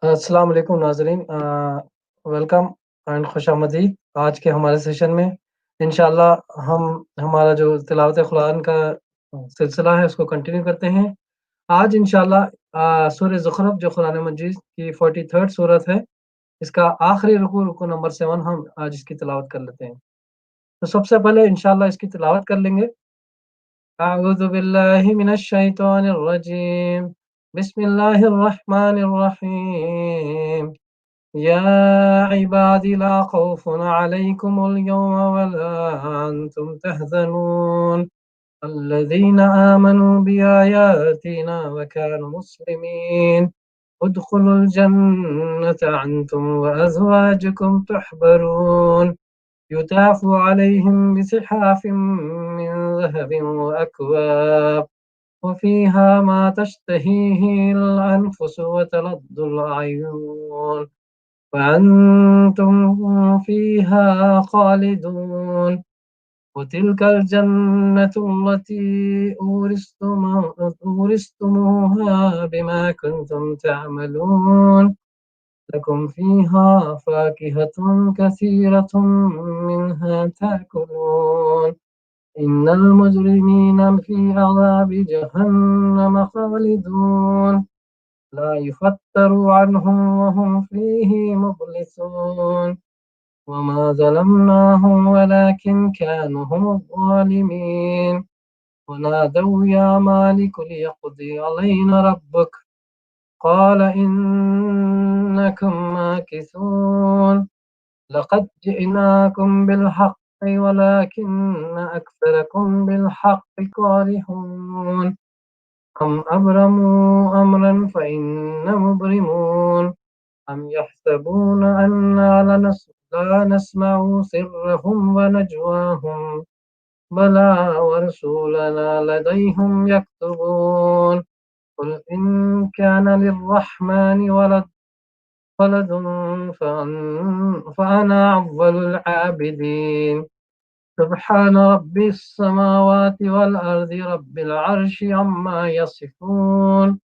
السلام علیکم ناظرین، ویلکم اینڈ خوش آمدید آج کے ہمارے سیشن میں۔ انشاءاللہ ہم ہمارا جو تلاوت قرآن کا سلسلہ ہے اس کو کنٹینیو کرتے ہیں۔ آج انشاءاللہ سورہ زخرف جو قرآن مجید کی 43rd سورت ہے، اس کا آخری رکوع نمبر 7 ہم آج اس کی تلاوت کر لیتے ہیں۔ تو سب سے پہلے انشاءاللہ اس کی تلاوت کر لیں گے۔ اعوذ باللہ من الشیطان الرجیم، بسم اللہ الرحمن الرحیم، یا عباد لا خوف علیکم اليوم ولا انتم تحزنون الذین آمنوا بآیاتنا وكانوا مسلمین ادخلوا الجنة انتم وازواجکم تحبرون يطاف عليهم بصحاف من ذهب وأكواب وفيها ما تشتهيه الأنفس وتلذ الأعين وأنتم فيها خالدون وتلك الجنة التي أورثتموها بما كنتم تعملون لكم فيها فاكهة كثيرة منها تأكلون إن المجرمين في عذاب جهنم خالدون لا يفتر عنهم وهم فيه مبلسون وما ظلمناهم ولكن كانوا هم الظالمين ونادوا يا مالك ليقضي علينا ربك قال إنكم ماكثون لقد جئناكم بالحق ولكن أكثركم بالحق كارهون أم أبرموا أمرا فإنا مبرمون أم يحسبون أنا لا نسمع سرهم ونجواهم بلى ورسولنا لديهم يكتبون قل إن كان للرحمن ولد فأنا أول العابدين سبحان رب السماوات والأرض رب العرش عما يصفون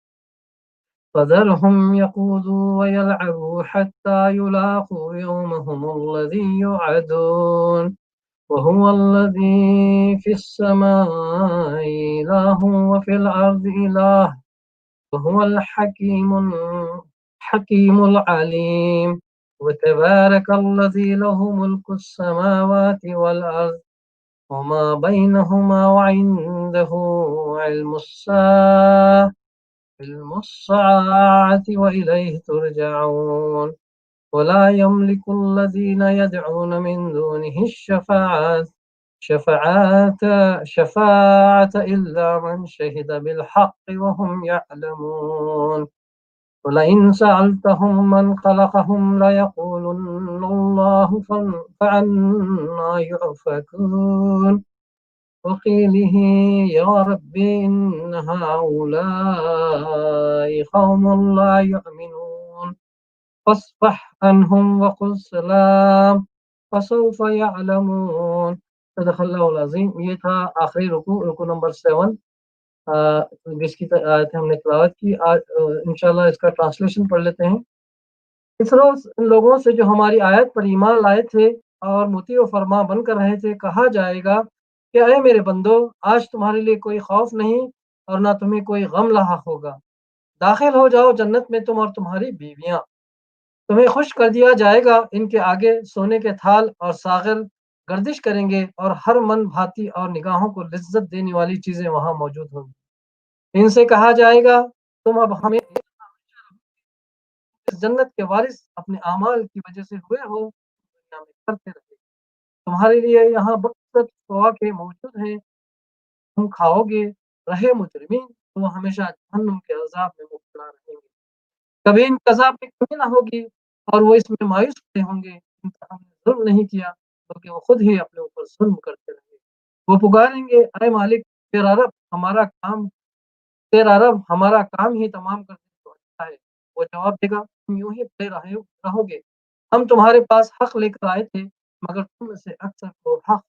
فذرهم يقودوا ويلعبوا حتى يلاقوا يومهم الذي يوعدون وهو الذي في السماء إله وفي الأرض إله وهو الحكيم العليم وتبارك الذي له ملك السماوات والأرض وما بينهما وعنده علم الساعة وإليه ترجعون ولا يملك الذين يدعون من دونه شفاعة إلا من شهد بالحق وهم يعلمون ولئن سألتهم من خلقهم ليقولن الله فعنا يؤفكون وقيله يا رب إن هؤلاء قوم لا يؤمنون فاصفح عنهم وقل سلام فسوف يعلمون صدق اللہ العظیم۔ یہ تھا آخری رکوع نمبر 7 جس کی آیت ہم نے تلاوت کی۔ آج انشاءاللہ اس کا ٹرانسلیشن پڑھ لیتے ہیں۔ اس روز ان لوگوں سے جو ہماری آیت پر ایمان لائے تھے اور مطیع و فرما بن کر رہے تھے کہا جائے گا کہ اے میرے بندو، آج تمہارے لیے کوئی خوف نہیں اور نہ تمہیں کوئی غم لاحق ہوگا۔ داخل ہو جاؤ جنت میں تم اور تمہاری بیویاں، تمہیں خوش کر دیا جائے گا، ان کے آگے سونے کے تھال اور ساغر گردش کریں گے اور ہر من بھاتی اور نگاہوں کو لذت دینے والی چیزیں وہاں موجود ہوں گی۔ ان سے کہا جائے گا تم اب ہمیں اس جنت کے وارث اپنے اعمال کی وجہ سے ہوئے ہو، دنیا میں کرتے رہے، تمہارے لیے یہاں بہت فواکہ موجود ہیں، تم کھاؤ گے۔ رہے مجرمین تو وہ ہمیشہ جہنم کے عذاب میں مبتلا رہیں گے، کبھی ان کے عذاب میں کمی نہ ہوگی اور وہ اس میں مایوس ہوتے ہوں گے۔ ان پر ہم نے ظلم نہیں کیا بلکہ وہ خود ہی اپنے اوپر ظلم کرتے رہے۔ وہ پکاریں گے اے مالک تیرا رب ہمارا کام ہی تمام کر دے تو اچھا ہے۔ وہ جواب دے گا تم یوں ہی پڑے رہو گے، ہم تمہارے پاس حق لے کر آئے تھے مگر تم میں سے اکثر کو حق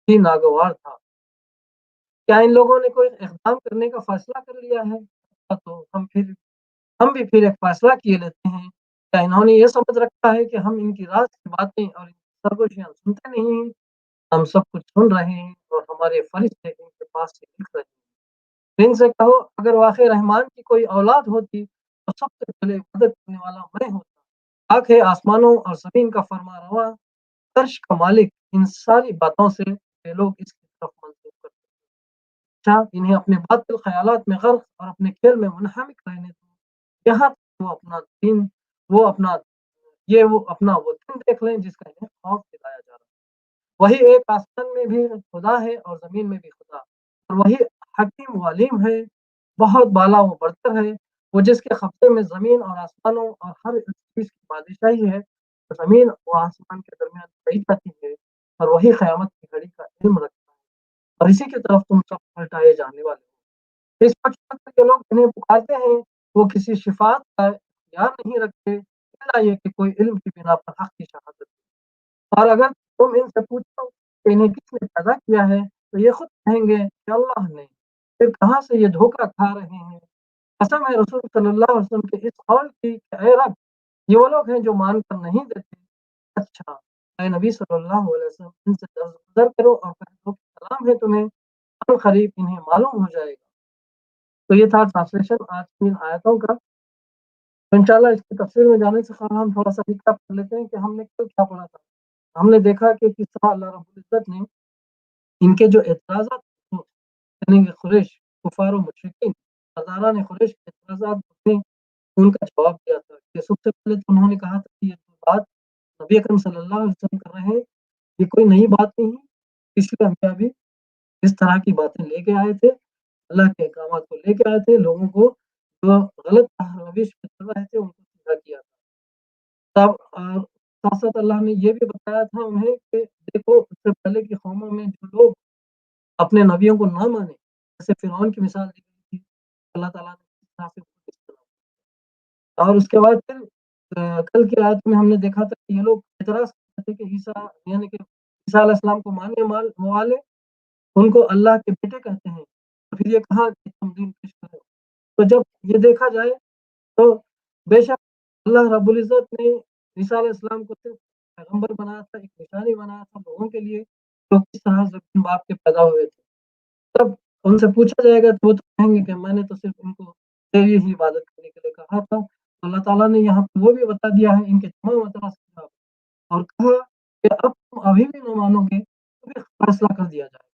ہی ناگوار تھا۔ کیا ان لوگوں نے کوئی اقدام کرنے کا فیصلہ کر لیا ہے؟ تو ہم بھی پھر ایک فیصلہ کیے لیتے ہیں क्या इन्होंने ये समझ रखा है कि हम इनकी राज की बातें और इनकी सरगोशियाँ सुनते नहीं हैं? हम सब कुछ सुन रहे हैं और हमारे फरिश्ते इनके पास से लिख रहे हैं। इनसे कहो अगर वाक़ई रहमान की कोई औलाद होती तो सबसे पहले इबादत करने वाला मैं होता। पाक है आसमानों और ज़मीन का फरमारवा, अर्श का मालिक, इन सारी बातों से ये लोग इसकी तरफ मंसूब करते हैं। अच्छा, इन्हें अपने बातिल ख़यालात में गर्क और अपने खेल में मुनहमिक रहने दो। यहाँ तक वो अपना वो दिन देख लें जिसका इन्हें खौफ दिलाया जा रहा है। वही एक आसमान में भी खुदा है और ज़मीन में भी खुदा, और वही हकीम व अलीम है, बहुत बाला व बरतर है, वो जिसके कब्ज़े में ज़मीन और आसमानों और हर एक चीज़ की बादशाही है, ज़मीन व आसमान के दरमियान खड़ी जाती है, और वही क़यामत की घड़ी का इल्म रखता है, और इसी की तरफ तुम सब पलटाए जाने वाले हो। इस वक़्त तक ये लोग इन्हें पुकारते हैं, वो किसी शिफ़ाअत का इख्तियार नहीं रखते, इल्ला ये कि कोई इल्म की बिना पर हक़ की शहादत। और अगर तुम इनसे पूछो कि इन्हें किसने पैदा किया है, तो ये खुद कहेंगे कि अल्लाह ने। फिर कहाँ से ये धोखा खा रहे हैं? कसम है रसूल सल्लल्लाहु अलैहि वसल्लम के इस कौल की कि ऐ रब, ये वो लोग हैं जो मानकर नहीं देते। अच्छा, ऐ नबी सल्लल्लाहु अलैहि वसल्लम इनसे दरगुज़र करो और कह दो कि सलाम है तुम्हें, अन-क़रीब इन्हें मालूम हो जाएगा। तो ये था ट्रांसलेशन आज की इन आयतों का। तो इंशाअल्लाह इसकी तफसीर में जाने से पहले हम थोड़ा-सा रिकैप कर लेते हैं कि हमने कल क्या पढ़ा था। हमने देखा कि किस तरह अल्लाह रब्बुल इज़्ज़त ने इनके जो एतराज़ात थे, यानी कि कुरैश, कुफ़ार और मुशरिकीन, सरदारान कुरैश के एतराज़ात थे, उनका जवाब दिया था कि सबसे पहले तो उन्होंने कहा था कि ये जो बात नबी अकरम सल्लल्लाहु अलैहि वसल्लम कर रहे हैं, ये कोई नई बात नहीं है, पिछले अंबिया भी इस तरह की बातें लेके आए थे, अल्लाह के अहकामात को लेके आए थे, लोगों को जो गलत रविश पे चल रहे थे, उनको सीधा किया। तब साथ-साथ अल्लाह ने ये भी बताया था उन्हें कि देखो उससे पहले की कौमों में जो लोग अपने नबियों को ना माने, जैसे फ़िरौन की मिसाल दी गई थी, अल्लाह ताला ने किस तरह से उसको इस्तेमाल किया। और उसके बाद फिर कल की आयत में हमने देखा था कि ये लोग एतराज़ करते थे कि ईसा यानी कि ईसा अलैहिस्सलाम को मानने वाले उनको अल्लाह के बेटे कहते हैं। तो फिर ये कहा कि तुम दीन पेश करो। तो जब ये देखा जाए तो बेशक अल्लाह रब्बुल इज़्ज़त ने ईसा अलैहिस्सलाम को सिर्फ़ पैगंबर बनाया था, एक निशानी बनाया था लोगों के लिए, जो किस तरह से अपने बाप के पैदा हुए थे। तब उनसे पूछा जाएगा तो वो तो कहेंगे कि मैंने तो सिर्फ़ इनको तेरी ही इबादत करने के लिए कहा था। अल्लाह ताला ने यहाँ पे वो भी बता दिया है इनके तमाम एतराज़ के जवाब, और कहा कि अब तुम अभी भी नहीं मानोगे, तो फिर फैसला कर दिया जाएगा।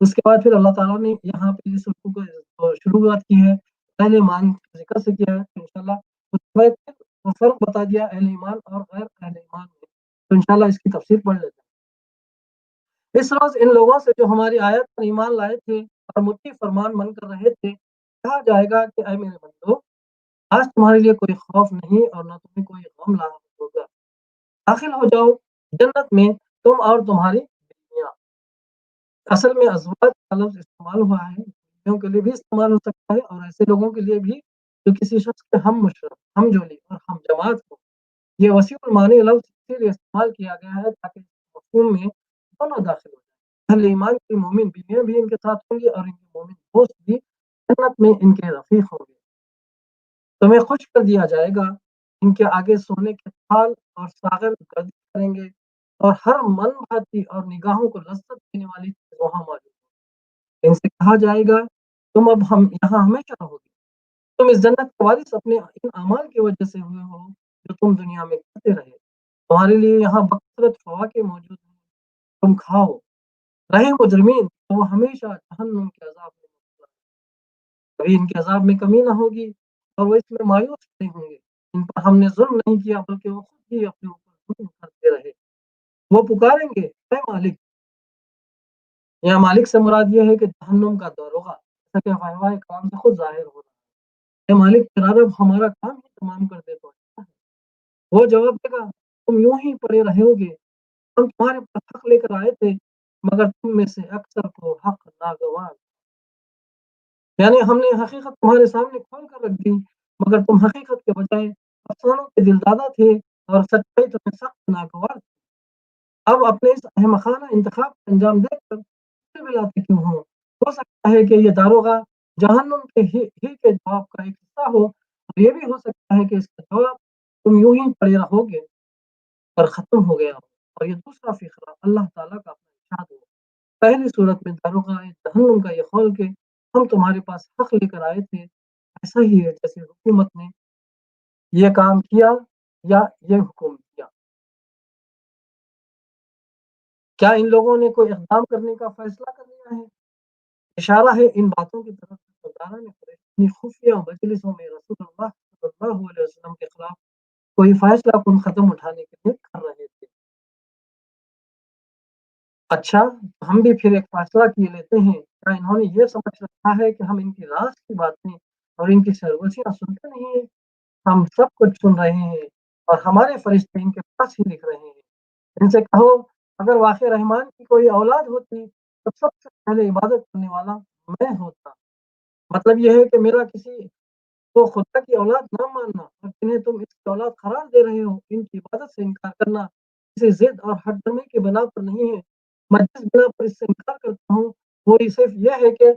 उसके बाद फिर अल्लाह ताला ने यहाँ पे इस रुकू को शुरुआत की है, अहले ईमान का ज़िक्र से किया है, तो इंशाअल्लाह उसके बाद फिर वो फ़र्क बता दिया अहले ईमान और गैर अहले ईमान में। तो इंशाअल्लाह इसकी तफसीर पढ़ लेते हैं। इस रोज़ इन लोगों से जो हमारी आयत पर ईमान लाए थे और मुट्ठी फरमान मन कर रहे थे, कहा जाएगा कि ऐ मेरे बंदो, आज तुम्हारे लिए कोई खौफ नहीं और ना तुम्हें कोई गम लाना होगा। दाखिल हो जाओ जन्नत में, तुम और तुम्हारी बीवियाँ। असल में अज़वाज का लफ्ज़ इस्तेमाल हुआ है, बीवियों के लिए भी इस्तेमाल हो सकता है और ऐसे लोगों के लिए भी जो किसी शख्स के हम मुशरफ, हमजोली और हम जमात हो। ये वसीउल मानी लफ्ज़ इसीलिए इस्तेमाल किया गया है ताकि मफ़हूम में दोनों दाखिल हो जाएँ। अहले ईमान की मोमिन बीवियाँ भी इनके साथ होंगी और इनके मोमिन दोस्त भी जन्नत में इनके रफ़ीक होंगे। तुम्हें खुश कर दिया जाएगा, इनके आगे सोने के थाल और सागर गर्दिश करेंगे और हर मन-भाती और निगाहों को लज़्ज़त देने वाली चीज़ वहाँ मौजूद है। इनसे कहा जाएगा, तुम अब हम यहाँ हमेशा रहोगे। तुम इस जन्नत के वारिस अपने इन अमाल की वजह से हुए हो, जो तुम दुनिया में करते रहे। तुम्हारे लिए यहाँ बकसरत फ़वाके मौजूद हैं, तुम खाओ। रहे मुजरिमीन तो वो हमेशा जहन्नुम के अज़ाब में मुब्तला, कभी इनके अज़ाब में कमी ना होगी और वो इसमें मायूस नहीं होंगे। इन पर हमने ज़ुल्म नहीं किया बल्कि वो खुद ही अपने ऊपर ज़ुल्म करते रहे। वो पुकारेंगे, ऐ मालिक। यहाँ मालिक से मुराद ये है कि जहन्नुम का दारोगा, जैसा कि फ़तवा कलाम से खुद ज़ाहिर हो रहा है। ऐ मालिक, तेरा रब हमारा काम ही तमाम कर दे तो अच्छा है। वो जवाब देगा, तुम यूँ ही पड़े रहोगे, हम तुम्हारे पास हक़ लेकर आए थे, मगर तुम में से अक्सर को हक़ नागवार। यानी हमने हकीकत तुम्हारे सामने खोल कर रख दी, मगर तुम हकीकत के बजाय अफ़सानों के दिलदादा थे और सच्चाई तुम्हें सख्त नागवार। अब अपने इस अहमक़ाना इंतख़ाब का अंजाम देखकर चिलमिलाते क्यों हो? हो सकता है कि ये दारोगा जहन्नुम के ही के जवाब का एक हिस्सा हो, और ये भी हो सकता है कि इसका जवाब تم یوں ہی پڑے رہوگے اور ختم ہو گیا ہو۔ اور یہ دوسرا فقرہ اللہ تعالیٰ کا اپنا ارشاد ہو۔ پہلی صورت میں داروغہ جہنم کا یہ قول کہ ہم تمہارے پاس حق لے کر آئے تھے، ایسا ہی ہے جیسے حکومت نے یہ کام کیا یا یہ حکم کیا۔ کیا ان لوگوں نے کوئی اقدام کرنے کا فیصلہ کر لیا ہے؟ اشارہ ہے ان باتوں کی طرف سرداران قریش اپنی خفیہ مجلسوں میں رسول اللہ صلی اللہ علیہ وسلم کے خلاف کوئی فیصلہ کن قدم اٹھانے کے لیے کر رہے تھے۔ اچھا، ہم بھی پھر ایک فیصلہ کیے لیتے ہیں۔ کیا انہوں نے یہ سمجھ رکھا ہے کہ ہم ان کی راز کی باتیں اور ان کی سرگوشیاں سنتے نہیں ہیں؟ ہم سب کچھ سن رہے ہیں اور ہمارے فرشتے ان کے پاس ہی لکھ رہے ہیں۔ ان سے کہو اگر واقع رحمان کی کوئی اولاد ہوتی تو سب سے پہلے عبادت کرنے والا میں ہوتا۔ مطلب یہ ہے کہ میرا کسی کو خدا کی اولاد نہ ماننا اور جنہیں تم اس کی اولاد قرار دے رہے ہو ان کی عبادت سے انکار کرنا کسی ضد اور ہٹ درمی کی بنا پر نہیں ہے۔ میں جس بنا پر اس سے انکار کرتا ہوں وہ صرف یہ ہے کہ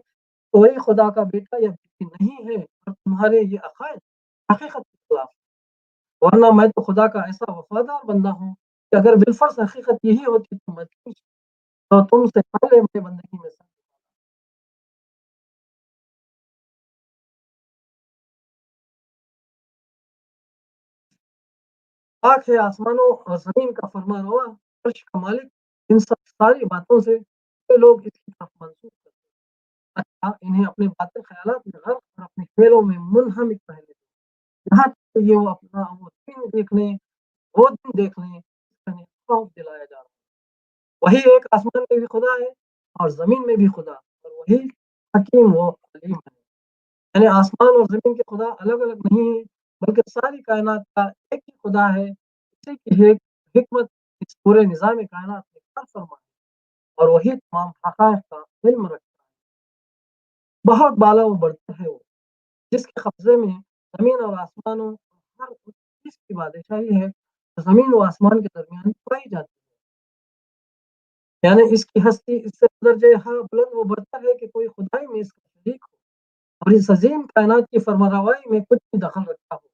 کوئی خدا کا بیٹا یا بیٹی نہیں ہے اور تمہارے یہ عقائد حقیقت کے خلاف ہے۔ ورنہ میں تو خدا کا ایسا وفادار بندہ ہوں کہ اگر بالفرض حقیقت یہی ہوتی تو تم سے پہلے میرے بندگی میں پاک ہے آسمانوں اور زمین کا فرما روا، عرش کا مالک، ان سب ساری باتوں سے یہ لوگ اس کی طرف منسوخ کرتے ہیں۔ اچھا، انہیں اپنے باطل خیالات میں غرق اور اپنے کھیلوں میں منہمک رہنے دیں، یہاں تک کہ یہ وہ دن دیکھ لیں، وہ دن دیکھ لیں جس کا انہیں خوف دلایا جا رہا ہے۔ وہی ایک آسمان میں بھی خدا ہے اور زمین میں بھی خدا، اور وہی حکیم و علیم ہے۔ یعنی آسمان اور زمین کے خدا الگ الگ نہیں ہیں بلکہ ساری کائنات کا ایک ہی خدا ہے۔ اسی کی حکمت اس پورے نظام کائنات میں کار فرما ہے اور وہی تمام حقائق کا علم رکھتا ہے۔ بہت بالا و برتر ہے وہ جس کے قبضے میں زمین اور آسمانوں ہر اس چیز کی بادشاہی ہے جو زمین و آسمان کے درمیان پائی جاتی ہے۔ یعنی اس کی ہستی اس سے درجہ بلند و برتر ہے کہ کوئی خدائی میں اس کا شریک ہو اور اس عظیم کائنات کی فرمانروائی میں کچھ بھی دخل رکھتا ہو۔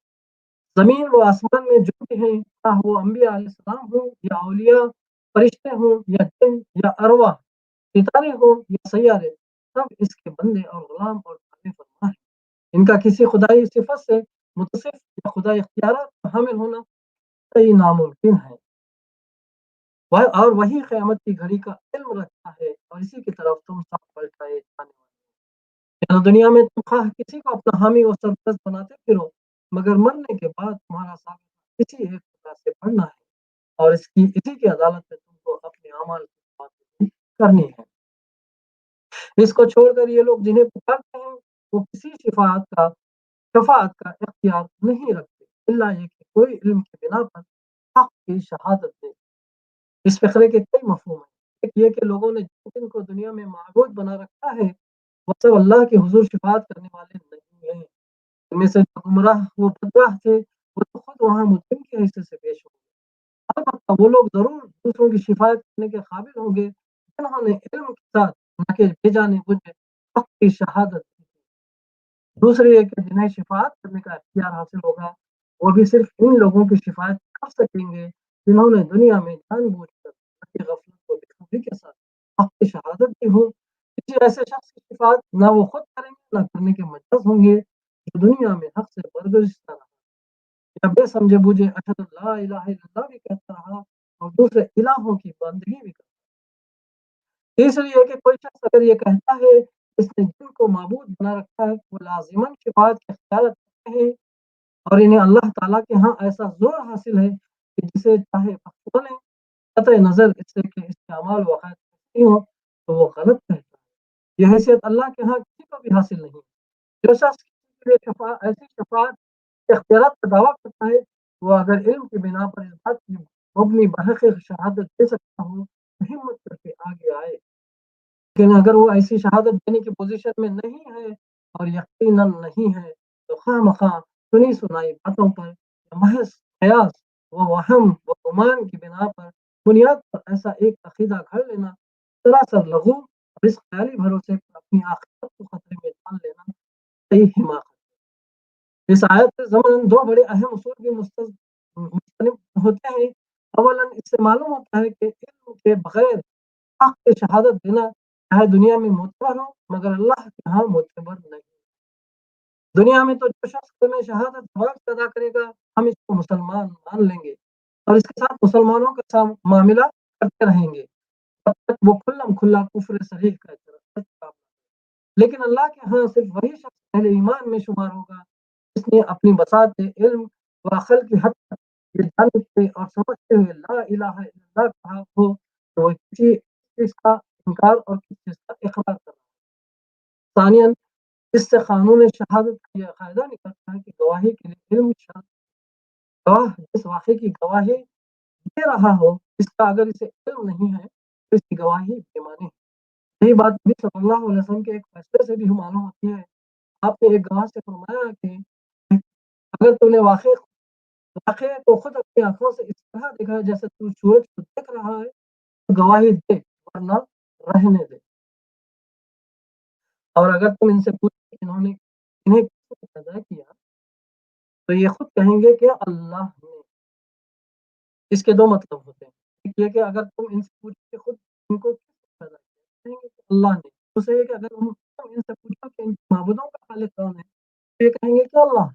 زمین و آسمان میں جو بھی ہیں، چاہے وہ انبیاء علیہ السلام ہوں یا اولیاء، فرشتے ہوں یا جن یا ارواح، ستارے ہوں یا سیارے، سب اس کے بندے اور غلام اور تابع فرما ہیں۔ ان کا کسی خدائی صفت سے متصف یا خدائی اختیارات کا حامل ہونا صحیح ناممکن ہے۔ اور وہی قیامت کی گھڑی کا علم رکھتا ہے اور اسی کی طرف تم سب پلٹائے جانے والے ہو۔ دنیا میں تم خواہ کسی کو اپنا حامی اور سرپرست بناتے پھرو مگر مرنے کے بعد تمہارا ثابت کسی ایک خدا سے بڑھنا ہے اور اسی کی عدالت میں تم کو اپنے اعمال کی بات کرنی ہے۔ اس کو چھوڑ کر یہ لوگ جنہیں پکارتے ہیں وہ کسی شفاعت کا اختیار نہیں رکھتے اللہ یہ کہ کوئی علم کی بنا پر حق کی شہادت دے۔ اس فقرے کے کئی مفہوم ہیں۔ ایک یہ کہ لوگوں نے جن کو دنیا میں معبود بنا رکھا ہے وہ سب اللہ کے حضور شفاعت کرنے والے نہیں ہیں۔ ان میں سے جو گمراہ وہ بدراہ تھے وہ تو خود وہاں مجرم کے حصے سے پیش ہو گئے۔ البتہ وہ لوگ ضرور دوسروں کی شفاعت کرنے کے قابل ہوں گے جنہوں نے علم کے ساتھ نہ کہ بے جانے بوجھے حق کی شہادت دی۔ دوسری یہ کہ جنہیں شفاعت کرنے کا اختیار حاصل ہوگا وہ بھی صرف ان لوگوں کی شفاعت کر سکیں گے جنہوں نے دنیا میں جان بوجھ کر اپنی غفلت کو بخوبی کے ساتھ حق کی شہادت دی ہو۔ کسی ایسے شخص کی شفاعت نہ وہ خود کریں گے نہ کرنے کے مجاز ہوں گے جو دنیا میں حق سے برگزیدہ رہا یا بے سمجھے بوجھے اشہد اللہ الہ الا اللہ بھی کہتا رہا اور دوسرے الہوں کی بندگی بھی کرتا۔ تیسری یہ کہ کوئی شخص اگر یہ کہتا ہے اس نے جن کو معبود بنا رکھا ہے وہ لازماً شفاعت کے اختیار رکھتے ہیں اور انہیں اللہ تعالیٰ کے ہاں ایسا زور حاصل ہے کہ جسے چاہے بخشوا لیں، قطع نظر اس سے کہ اس کے اعمال و عقائد نہیں ہو تو وہ غلط کہتا ہے۔ یہ حیثیت اللہ کے ہاں کسی کو بھی حاصل نہیں۔ جو شخص کسی کے لیے ایسی شفاعت کے اختیارات کا دعویٰ کرتا ہے وہ اگر علم کی بنا پر اس بات کی مبنی بحق شہادت دے سکتا ہو تو ہمت کر کے آگے آئے، لیکن اگر وہ ایسی شہادت دینے کی پوزیشن میں نہیں ہے اور یقیناً نہیں ہے تو خواہ مخواہ سنی سنائی باتوں پر یا محض قیاس و وہم و گمان کی بنا پر بنیاد پر ایسا ایک عقیدہ گھڑ لینا سراسر لغو اور اس خیالی بھروسے پر اپنی آخرت کو خطرے میں ڈال لینا صحیح حماقت ہے۔ اس آیت سے ضمن دو بڑے اہم اصول کی मुख्तलिफ होते हैं। अवलन इससे मालूम होता है कि इल्म के बगैर हक की शहादत देना चाहे दुनिया में मोतबर हो मगर अल्लाह के यहाँ मोतबर नहीं। दुनिया में तो जो शख्स कलमे शहादत जवाब से अदा करेगा हम इसको मुसलमान मान लेंगे और इसके साथ मुसलमानों के साथ मामला करते रहेंगे तब तक वो खुल्लम खुल्ला कुफ्र सरीह का इकरार। लेकिन अल्लाह के यहाँ सिर्फ वही शख्स पहले ईमान में शुमार होगा जिसने अपनी बसात इल्म व अकल की हद तक ये जानते और समझते हुए ला इलाहा इल्लल्लाह कहा हो तो वह किसी चीज का इनकार और किसी चीज का इकरार कर रहा है। सानियन इससे कानून शहादत का यह कायदा निकलता है कि गवाही के लिए इल्म शर्त। गवाह जिस वाक़े की गवाही दे रहा हो इसका अगर इसे इल्म नहीं है तो इसकी गवाही बेमानी है। यही बात नबी सल्लल्लाहु अलैहि वसल्लम के एक फैसले से भी मालूम होती है। आपने एक गवाह से फरमाया कि अगर तूने वाक़े वाक़े को खुद अपनी आँखों से इस तरह देखा है जैसे तू सूरज को देख रहा है तो गवाही दे वरना रहने दे। और अगर तुम इनसे पूछो इन्होंने इन्हें किसने पैदा किया तो ये खुद कहेंगे कि अल्लाह ने। इसके दो मतलब होते हैं। एक ये कि अगर तुम इनसे पूछो कि खुद इनको किसने पैदा किया कहेंगे कि अल्लाह ने। दूसरे ये कि अगर तुम इनसे पूछो कि इन माबूदों का खालिक कौन है तो ये कहेंगे कि अल्लाह।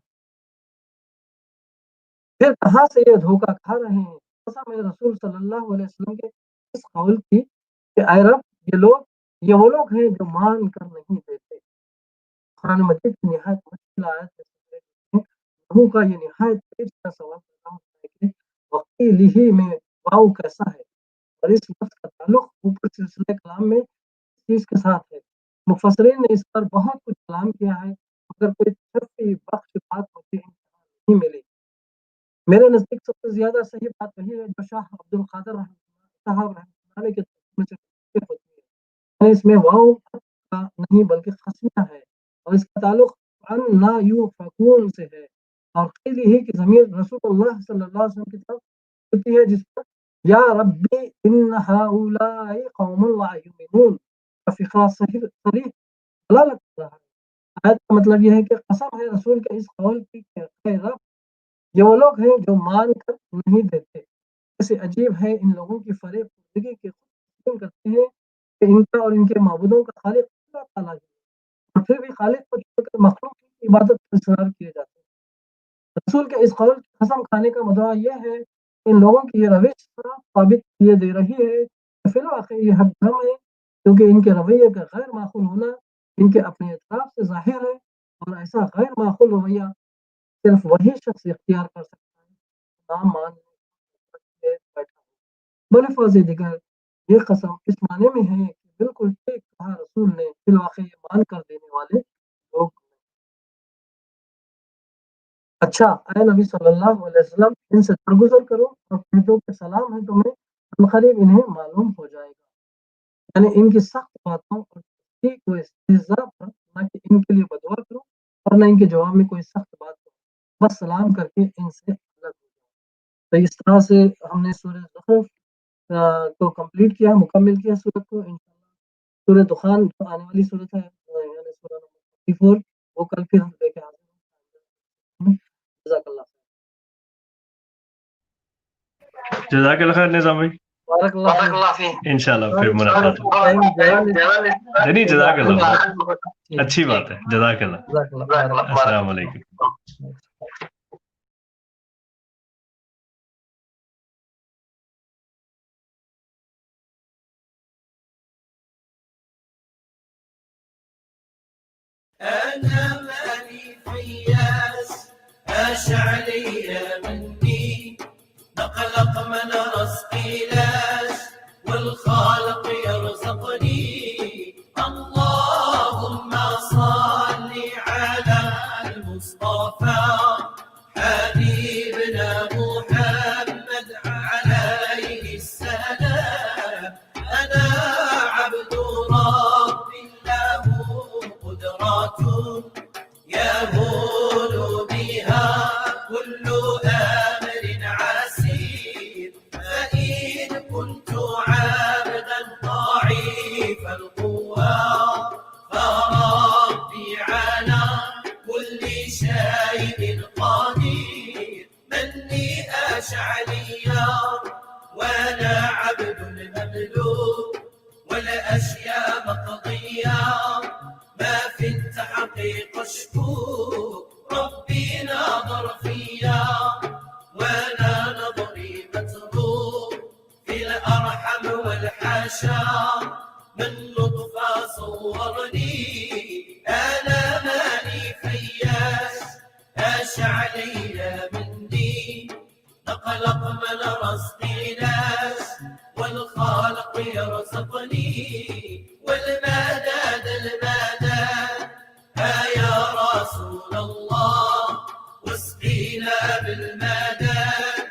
फिर कहाँ से ये धोखा खा रहे हैं। कसम है रसूल सल्लल्लाहु अलैहि वसल्लम के इस कौल की कि ऐ रब ये वो लोग हैं जो मान कर नहीं देते। कुरान मजीद की निहायत मुश्किल आयत है। नहू का ये निहायत पेचीदा सवाल पैदा होता है कि वकीलिही में वाव कैसा है और इस लफ्ज़ का ताल्लुक ऊपर सिलसिले कलाम में चीज़ के साथ है। मुफस्सिरीन ने इस पर बहुत कुछ कलाम किया है मगर कोई तशफ़ी बख्श बात मुझे नहीं मिली। मेरे नज़दीक सबसे ज़्यादा सही बात वही है जो शाह अब्दुल कादिर साहब रहमतुल्लाह के तर्जुमे से होती है। यानी इसमें वाव का नहीं बल्कि क़स्मिया है और इसका ताल्लुक अन्ना यूफ़कून से है और क़ीलिही की ज़मीर रसूलुल्लाह सल्लल्लाहु अलैहि वसल्लम की तरफ होती है जिस पर या रब्बी इन्न हाउलाई कौमुन ला युमिनून का फ़िक़रा सरीह दलालत कर रहा है। आयत का मतलब ये है कि कसम है रसूल के इस कौल की कि ऐ रब ये वो लोग हैं जो मान कर नहीं देते। कैसे अजीब है इन लोगों की फ़रेब की तस्लीम करते हैं कि इनका और इनके माबूदों का खालिक अल्लाह ताला है और फिर भी खालिक को छोड़कर मखलूक की इबादत पर इसरार किए जाते हैं। रसूल के इस कौल की कसम खाने का मुद्दा यह है कि इन लोगों की ये रविश साबित किए दे रही है कि फिलवाक़े ये हक भ्रम है क्योंकि इनके रवैये का गैर माकूल होना इनके अपने एतराफ़ से ज़ाहिर है और ऐसा गैर माकूल रवैया सिर्फ वही शख्स इख्तियार कर सकता है नाम मान के बैठा। बल्फाज़ दिगर ये कसम इस माने में है कि बिल्कुल ठीक कहा रसूल ने फिलवाक़े ये मान कर देने वाले लोग। अच्छा ऐ नबी सल्लल्लाहु अलैहि वसल्लम इनसे दरगुजर करो और कह दो कि सलाम है तुम्हें अनक़रीब इन्हें मालूम हो जाएगा। यानी इनकी सख्त बातों और ठीक व इस्तिहज़ा पर ना कि इनके लिए बदुआ करो और ना इनके जवाब में कोई सख्त बात करो। बस सलाम करके इनसे अलग हो जाओ। तो इस तरह से हमने सूरह ज़ुख़रुफ़ को कंप्लीट किया, मुकम्मल किया सूरत को। इंशाअल्लाह सूरह दुखान जो आने वाली सूरत है यानी सूरह नंबर 34 वो कल फिर हम लेके हाज़िर होंगे। जज़ाकल्लाह जज़ाकल्लाह खैर निज़ाम भाई। बारकल्लाह फ़ीक। इंशाल्लाह फिर मुलाकात होगी। टाइम ज़्यादा नहीं जज़ाकल्लाह अच्छी बात है। जज़ाकल्लाह। जज़ाकल्लाह अस्सलाम वालेकुम। أنا ماني فياس أشعلي مني نقلق من رزقي لاش والخالق يرزقني اللهم صل على المصطفى حبيبنا محمد عليه السلام. أنا عبد ربي له قدرات يهون بها كل أمر عسير فإن كنت عبدا ضعيف القوى فربي على كل شيء قدير مني الأشياء مقضية ما في التحقيق شكوك ربي ناظر فيا وأنا نظري متروك في الأرحم والحاشا من نطفة صورني أنا ماني فياس أش علي مني نقلق من رزقي ناس والخالق يرزقني والمداد المداد يا رسول الله واسقينا بالمداد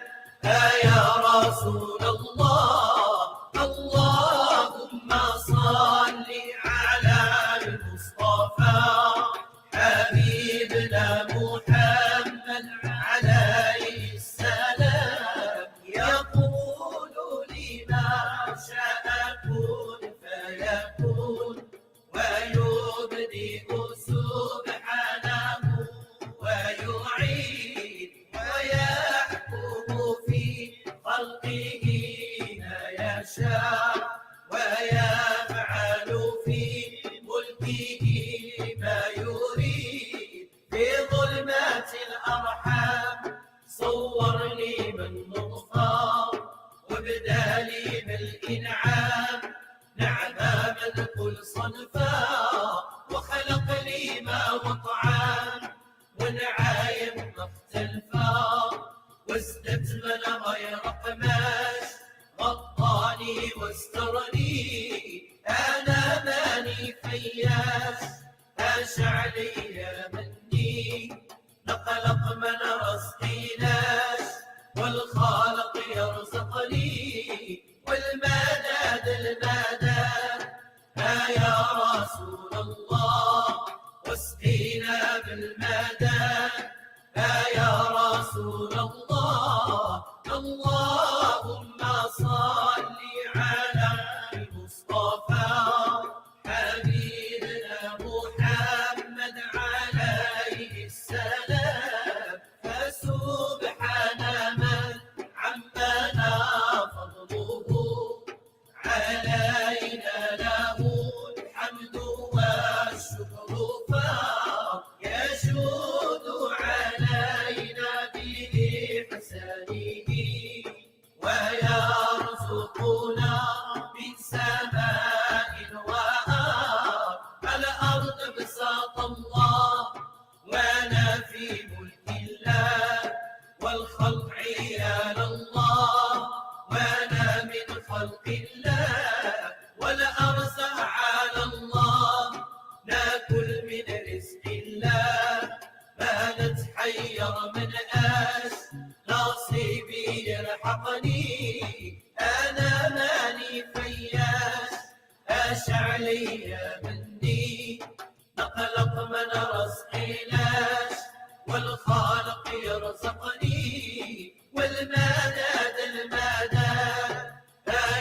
يا رسول الله اللهم صل على المصطفى حبيبنا محمد عليه السلام يقول لما شاء كن فيكون ويبدئ سبحانه ويعيد ويحكم في خلقه ما يشاء ويفعل في ملكه ما يريد في ظلمات الأرحام صورني من نطفة وابدالي بالإنعام نعما من كل صنفا وخلق لي ما وطعام ونعايم مختلفا وازددت من غير قماش غطاني واسترني أنا ماني فياس أش علي مني نقلق من رزقي ناس والخالق يرزقني والمداد المداد يا رسول الله واسقينا بالمداد يا رسول الله اللهم صل على المصطفى حبيبنا محمد عليه السلام فسبحان من عمنا فضله علينا له الحمد والشكر فيشهد علينا بإحسانه ويرزقنا من سماء وأرض الأرض بساط الله وأنا في ملك الله والخلق عيال الله وأنا من خلق الله والأرزق على الله ناكل من رزق الله ما نتحير من آس نصيبي يلحقني أنا ماني فياس أش علي مني نقلق من رزقي ناس والخالق يرزقني والمداد المداد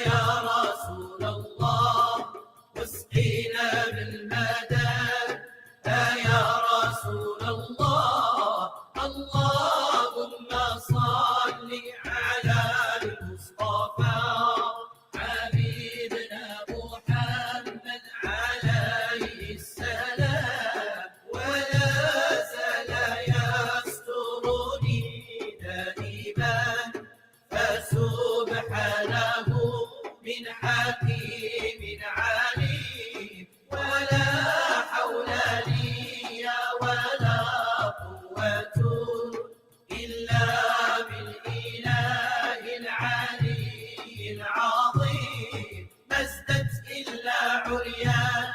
يا رسول الله واسقينا بالمداد يا رسول الله اللهم صل على المصطفى حبيبنا محمد عليه السلام ولا زال يسترني دائما فسبحانه من حكيم عليم ولا حول لي ولا قوة إلا بالإله العلي العظيم ما ازددت إلا عريان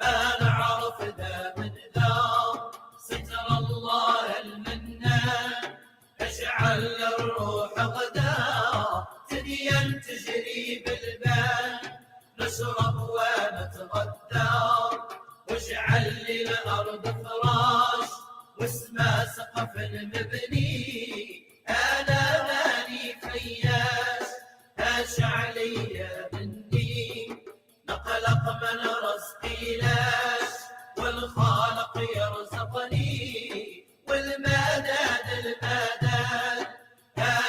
ما نعرف ذا من ذا ستر الله المنان اجعل الروح غدا تدين تجري بالبال نشرب ونتغدى واجعل للأرض فراش واسمى سقف مبني أنا ماني فياس هاش علي مني نقلق من رزقي لاش والخالق يرزقني والمداد المداد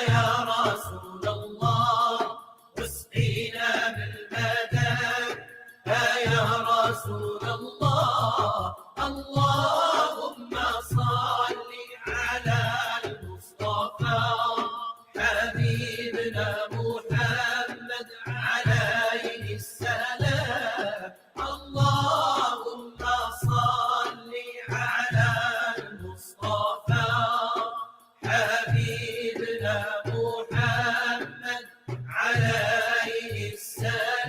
يا رسول الله واسقينا بالمداد رسول الله اللهم صل على المصطفى حبيبنا محمد عليه السلام اللهم صل على المصطفى حبيبنا محمد عليه السلام.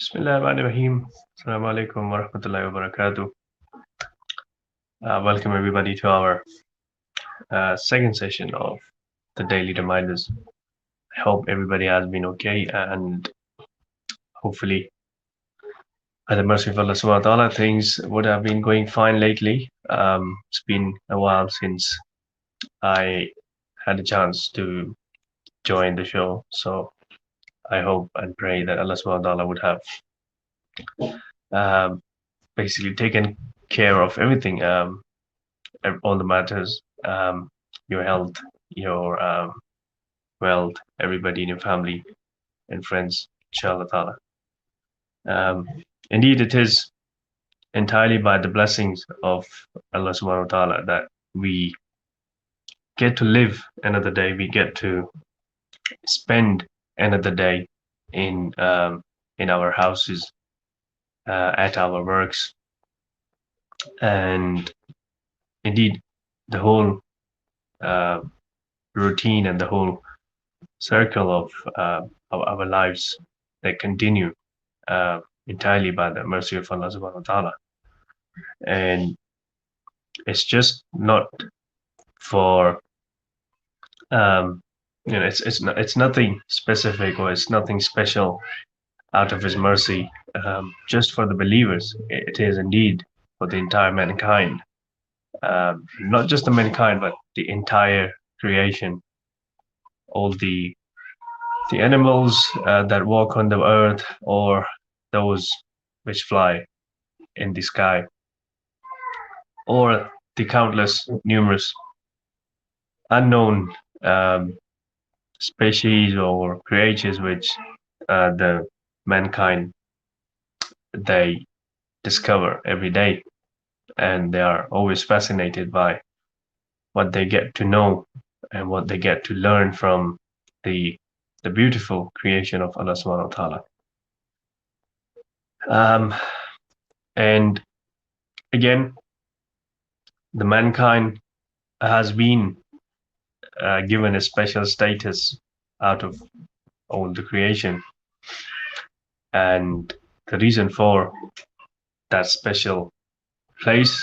Bismillahirrahmanirrahim. Assalamu alaikum wa rahmatullahi wa barakatuh. Welcome everybody to our second session of the Daily Reminders. I hope everybody has been okay, and hopefully by the mercy of Allah subhanahu wa ta'ala, things would have been going fine lately. It's been a while since I had a chance to join the show, so I hope and pray that Allah subhanahu wa ta'ala would have basically taken care of everything, all the matters, your health, your wealth, everybody in your family and friends, inshallah ta'ala. Indeed, it is entirely by the blessings of Allah subhanahu wa ta'ala that we get to live another day, we get to spend another day in our houses, at our works, and indeed the whole routine and the whole circle of our lives that continue entirely by the mercy of Allah subhanahu wa ta'ala. And it's just not for it's nothing specific, or it's nothing special out of his mercy just for the believers. It is indeed for the entire mankind, not just the mankind, but the entire creation, all the animals that walk on the earth, or those which fly in the sky, or the countless numerous unknown species or creatures which the mankind they discover every day, and they are always fascinated by what they get to know and what they get to learn from the beautiful creation of Allah subhanahu wa ta'ala. And again, the mankind has been given a special status out of all the creation, and the reason for that special place,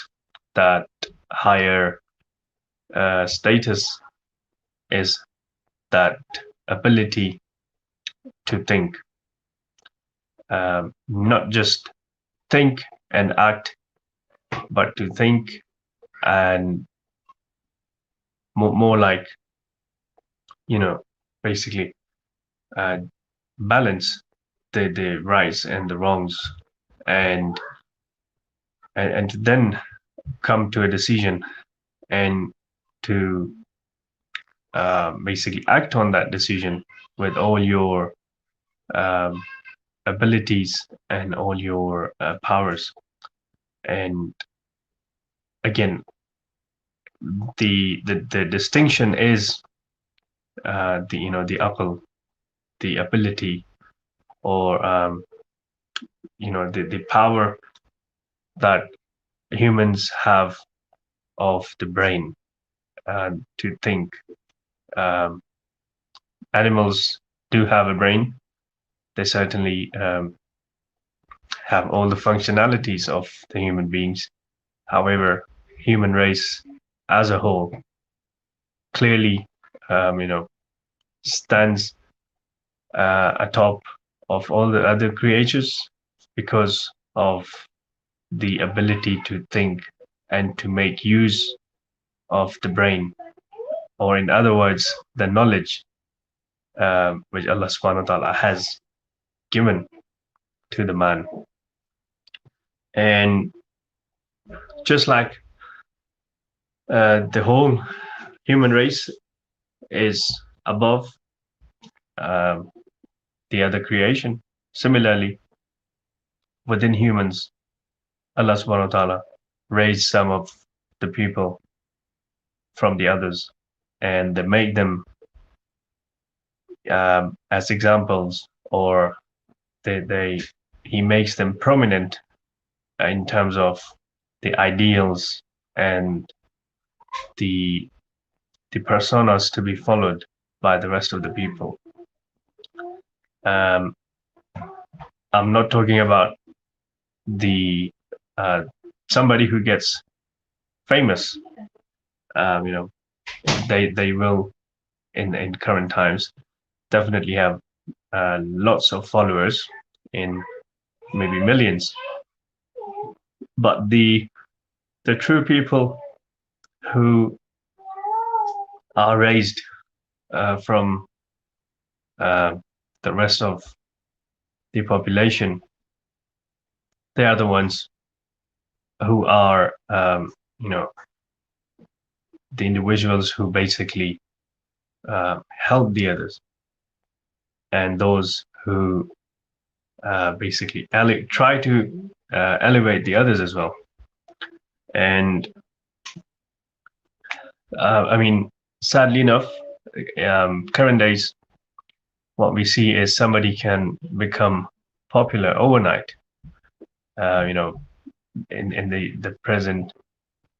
that higher status, is that ability to think, not just think and act, but to think and more like, basically balance the rights and the wrongs, and to then come to a decision and to basically act on that decision with all your abilities and all your powers. And again, the distinction is the aql, the ability, or the power that humans have of the brain to think Animals do have a brain. They certainly have all the functionalities of the human beings. However, human race as a whole clearly, stands atop of all the other creatures because of the ability to think and to make use of the brain, or in other words, the knowledge which Allah subhanahu wa ta'ala has given to the man. And just like the whole human race is above the other creation, similarly, within humans, Allah subhanahu wa ta'ala raised some of the people from the others, and they make them as examples, or he makes them prominent in terms of the ideals and the personas to be followed by the rest of the people. I'm not talking about the somebody who gets famous. They will in current times definitely have lots of followers, in maybe millions. But the true people who are raised from the rest of the population, they are the ones who are, the individuals who basically help the others, and those who basically try to elevate the others as well. And sadly enough, current days, what we see is somebody can become popular overnight. In the present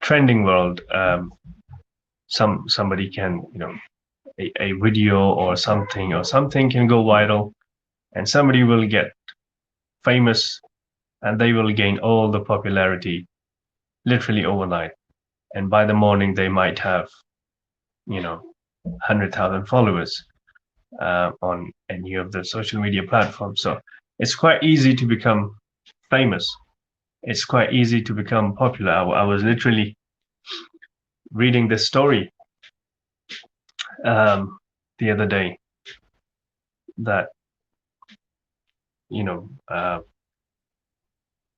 trending world, somebody can, a video or something can go viral, and somebody will get famous, and they will gain all the popularity literally overnight. And by the morning, they might have, 100,000 followers on any of the social media platforms. So it's quite easy to become famous. It's quite easy to become popular. I was literally reading this story the other day that,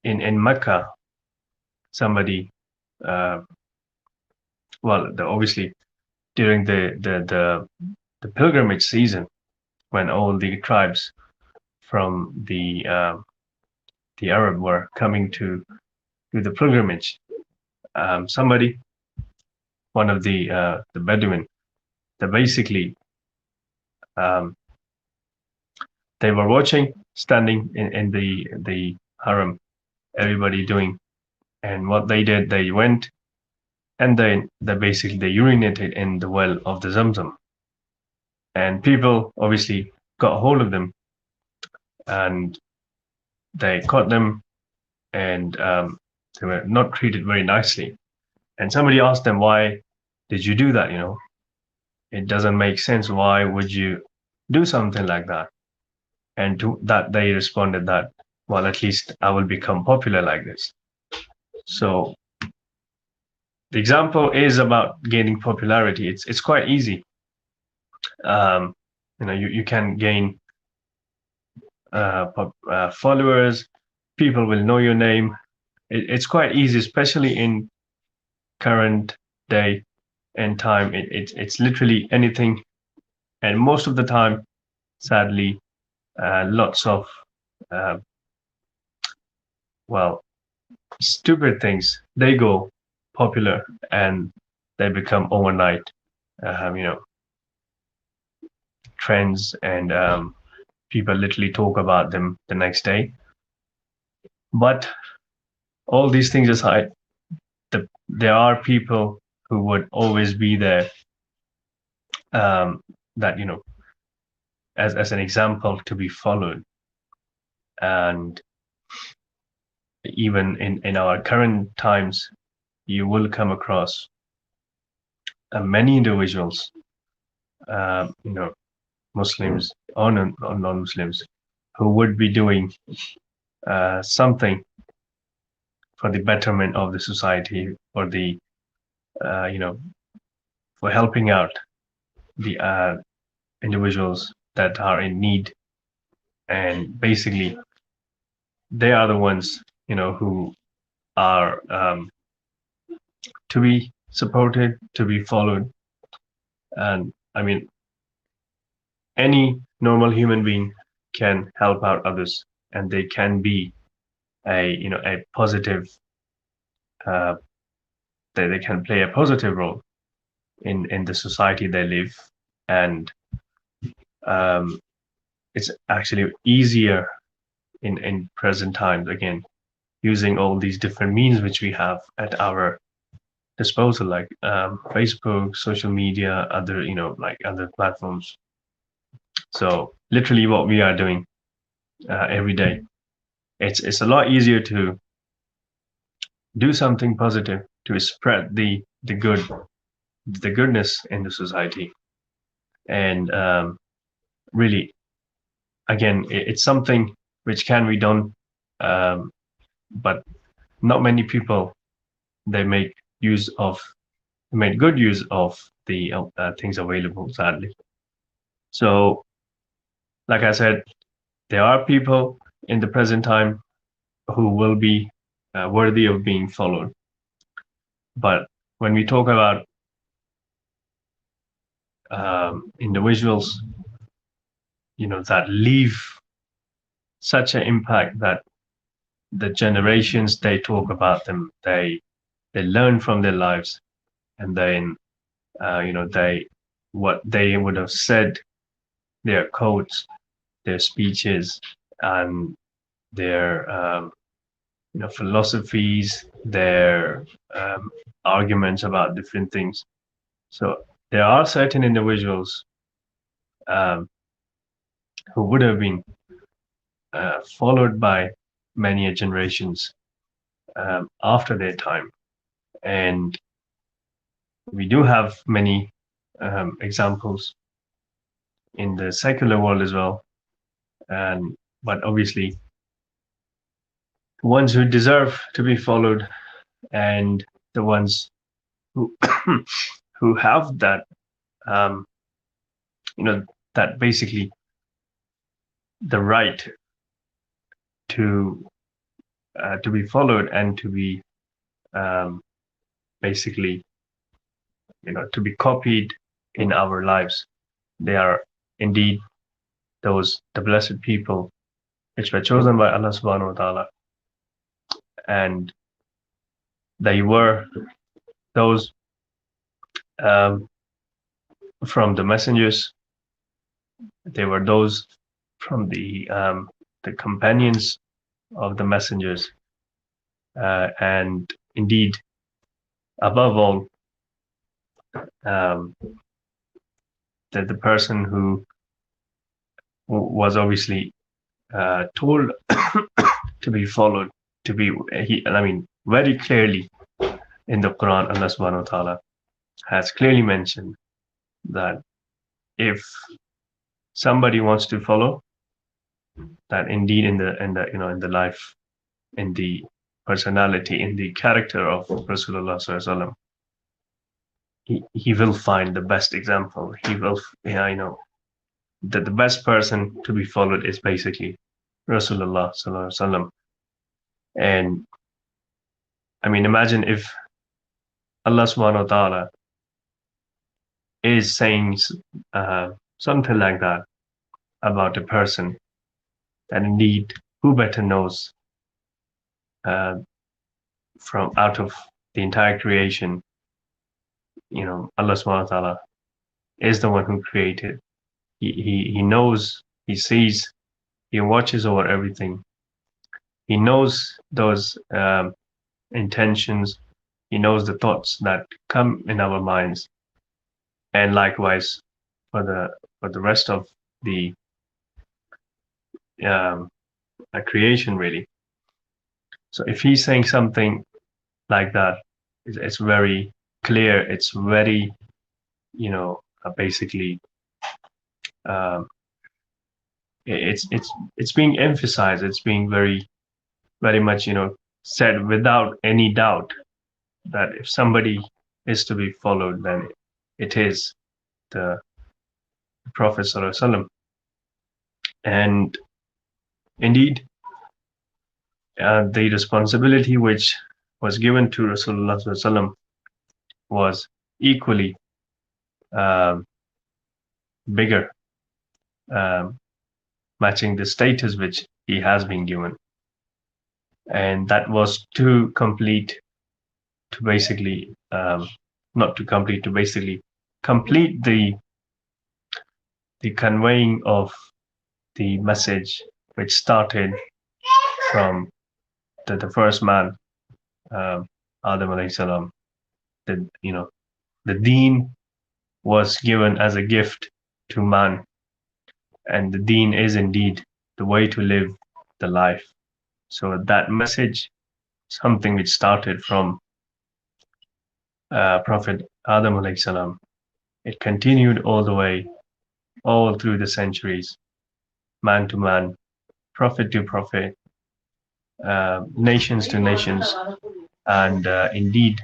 in Mecca, somebody, obviously during the pilgrimage season, when all the tribes from the Arab were coming to do the pilgrimage, somebody, one of the Bedouin, they basically they were watching, standing in the haram, everybody doing, and what they did, they went and they basically urinated in the well of the Zamzam, and people obviously got hold of them, and they caught them, and they were not treated very nicely. And somebody asked them, why did you do that? It doesn't make sense. Why would you do something like that? And to that they responded that, well, at least I will become popular like this. So the example is about gaining popularity. It's quite easy. You can gain followers. People will know your name. It's quite easy, especially in current day and time. It's literally anything, and most of the time, sadly, lots of stupid things, they go popular and they become overnight trends, and people literally talk about them the next day. But all these things aside, there are people who would always be there that, you know, as an example to be followed. And even in our current times, you will come across many individuals, you know, Muslims or non-Muslims, who would be doing something for the betterment of the society, or the you know, for helping out the individuals that are in need. And basically, they are the ones, you know, who are to be supported, to be followed. And I mean, any normal human being can help out others, and they can be a, you know, a positive, uh, they can play a positive role in the society they live. And um, it's actually easier in present times, again, using all these different means which we have at our disposal, like Facebook, social media, other, you know, like other platforms. So literally what we are doing every day, it's a lot easier to do something positive, to spread the goodness in the society. And really, again, it's something which can be done, but not many people, they make good use of the things available, sadly. So like I said, there are people in the present time who will be worthy of being followed. But when we talk about individuals, you know, that leave such an impact that the generations, they talk about them, they learn from their lives, and then you know, what they would have said, their quotes, their speeches, and their you know, philosophies, their arguments about different things. So there are certain individuals um, who would have been followed by many generations after their time. And we do have many examples in the secular world as well. And but obviously, ones who deserve to be followed, and the ones who who have that you know, that basically the right to be followed, and to be basically, you know, to be copied in our lives. They are indeed the blessed people which were chosen by Allah subhanahu wa ta'ala. And they were those from the messengers. They were those from the companions of the messengers. And indeed, above all, that the person who was obviously told to be followed, to be, I mean, very clearly in the Quran, Allah subhanahu wa ta'ala has clearly mentioned that if somebody wants to follow, that indeed in the you know, in the life, in the personality, in the character of Rasulullah sallallahu alaihi wasallam, he will find the best example. He will, you know, that the best person to be followed is basically Rasulullah sallallahu alaihi wasallam. And I mean, imagine if Allah subhanahu wa ta'ala is saying something like that about a person, that indeed, who better knows from out of the entire creation, you know, Allah subhanahu wa ta'ala is the one who created. He knows, he sees, he watches over everything. He knows those intentions. He knows the thoughts that come in our minds. And likewise, for the rest of the creation, really. So if he's saying something like that, it's very clear. It's very, basically, it's being emphasized. It's being very, very much, said without any doubt that if somebody is to be followed, then it is the Prophet Sallallahu Alaihi Wasallam. And indeed, the responsibility which was given to Rasulullah Sallallahu Alaihi Wasallam was equally bigger, matching the status which he has been given. And that was to basically complete the conveying of the message which started from the first man, Adam alayhi salam. The deen was given as a gift to man, and the deen is indeed the way to live the life. So that message, something which started from Prophet Adam alayhi salam, it continued all the way, all through the centuries, man to man, prophet to prophet, nations to nations, and indeed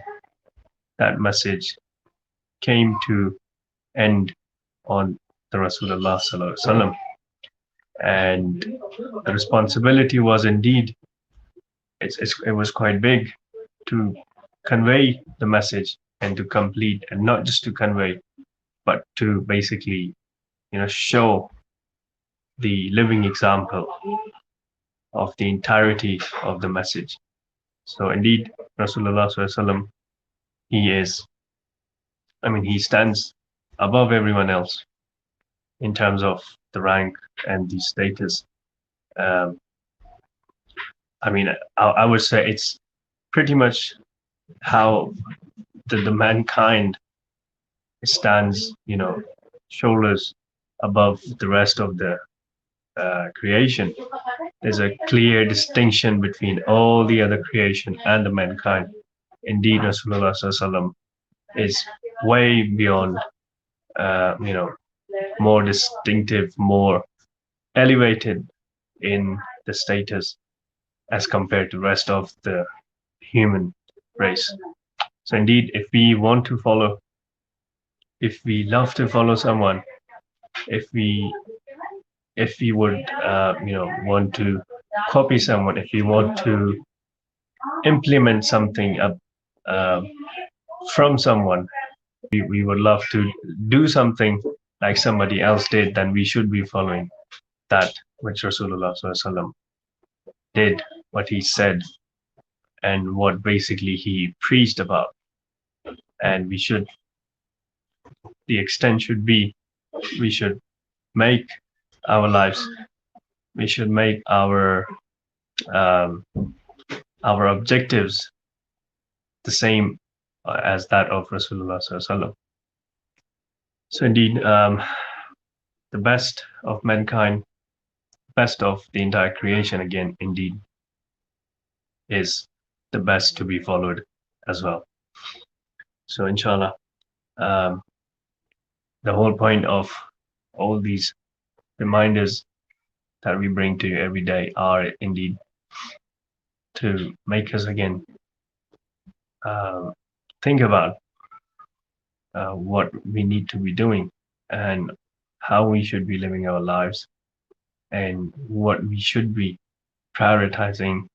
that message came to end on the Rasulullah Sallallahu Alaihi Wasallam. And the responsibility was indeed, it was quite big to convey the message and to complete, and not just to convey, but to basically, show the living example of the entirety of the message. So indeed, Rasulullah Sallallahu Alaihi Wasallam, he stands above everyone else in terms of the rank and the status. I would say it's pretty much how the mankind stands, shoulders above the rest of the creation. There's a clear distinction between all the other creation and the mankind. Indeed, Rasulullah Sallallahu Alaihi Wasallam is way beyond, more distinctive, more elevated in the status as compared to the rest of the human race. So indeed, if we love to follow someone, if we would, want to copy someone, if we want to implement something from someone, we would love to do something like somebody else did, then we should be following that which Rasulullah Sallallahu Alaihi Wasallam did, what he said, and what basically he preached about. And the extent should be, we should make our lives, we should make our objectives the same as that of Rasulullah Sallallahu Alaihi Wasallam. So indeed, the best of mankind, best of the entire creation, again, indeed, is the best to be followed as well. So inshallah, the whole point of all these reminders that we bring to you every day are indeed to make us again think about what we need to be doing and how we should be living our lives, and what we should be prioritizing,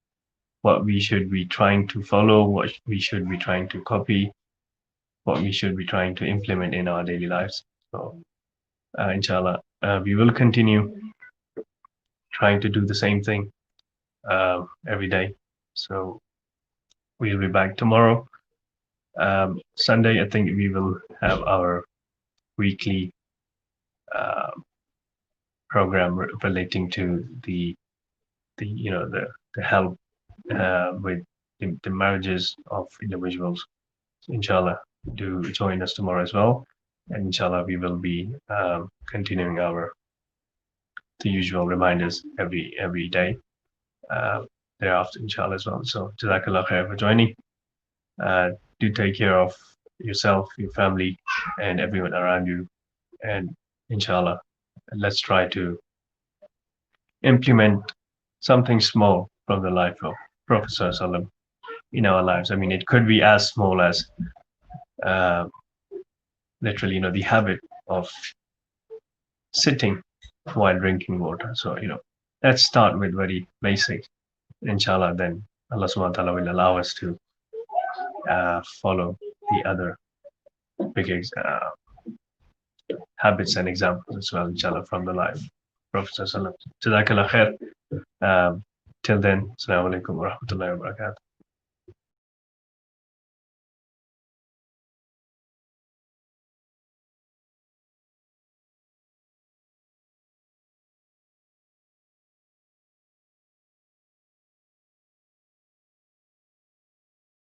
what we should be trying to follow, what we should be trying to copy, what we should be trying to implement in our daily lives. So inshallah, we will continue trying to do the same thing every day. So we'll be back tomorrow. Sunday, I think we will have our weekly program relating to the help with the marriages of individuals. So inshallah, do join us tomorrow as well. And inshallah, we will be continuing the usual reminders every day thereafter, inshallah, as well. So, Jazakallah khair for joining. Do take care of yourself, your family, and everyone around you. And inshallah, let's try to implement something small from the life of Prophet ﷺ in our lives. I mean, it could be as small as literally, the habit of sitting while drinking water. So, let's start with very basic. Inshallah, then Allah subhanahu wa ta'ala will allow us to follow the other big habits and examples as well, inshallah, from the life of Prophet ﷺ. Jazakallah khair. Till then, Assalamu alaikum wa rahmatullahi wa barakatuh.